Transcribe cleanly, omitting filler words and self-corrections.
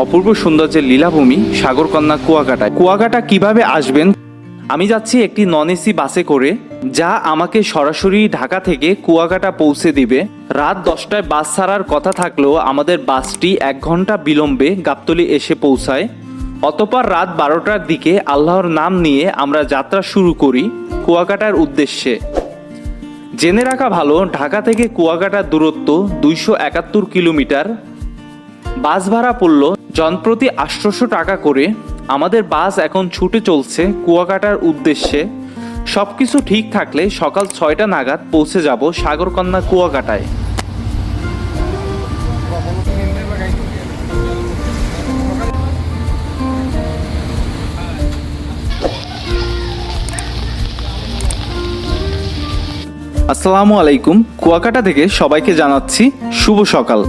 অপূর্ব সৌন্দর্যের লীলাভূমি সাগরকন্যা কুয়াকাটায়। কুয়াকাটা কিভাবে আসবেন? আমি যাচ্ছি একটি নন এসি বাসে করে, যা আমাকে সরাসরি ঢাকা থেকে কুয়াকাটা পৌঁছে দিবে। রাত 10টায় বাস ছাড়ার কথা থাকলেও আমাদের বাসটি 1 ঘন্টা বিলম্বে গাবতলী এসে পৌঁছায়। অতঃপর রাত 12টার দিকে আল্লাহর নাম নিয়ে আমরা যাত্রা শুরু করি কুয়াকাটার উদ্দেশ্যে। জেনে রাখা ভালো, ঢাকা থেকে কুয়াকাটার দূরত্ব 271 কিলোমিটার। বাস ভাড়া পড়ল জনপ্রতি 800 টাকা করে। আমাদের বাস এখন ছুটে চলছে কুয়াকাটার উদ্দেশ্যে। সবকিছু ঠিক থাকলে সকাল 6টা নাগাদ পৌঁছে যাব সাগরকন্যা কুয়াকাটায়। আসসালামু আলাইকুম। কুয়াকাটা থেকে সবাইকে জানাচ্ছি শুভ সকাল।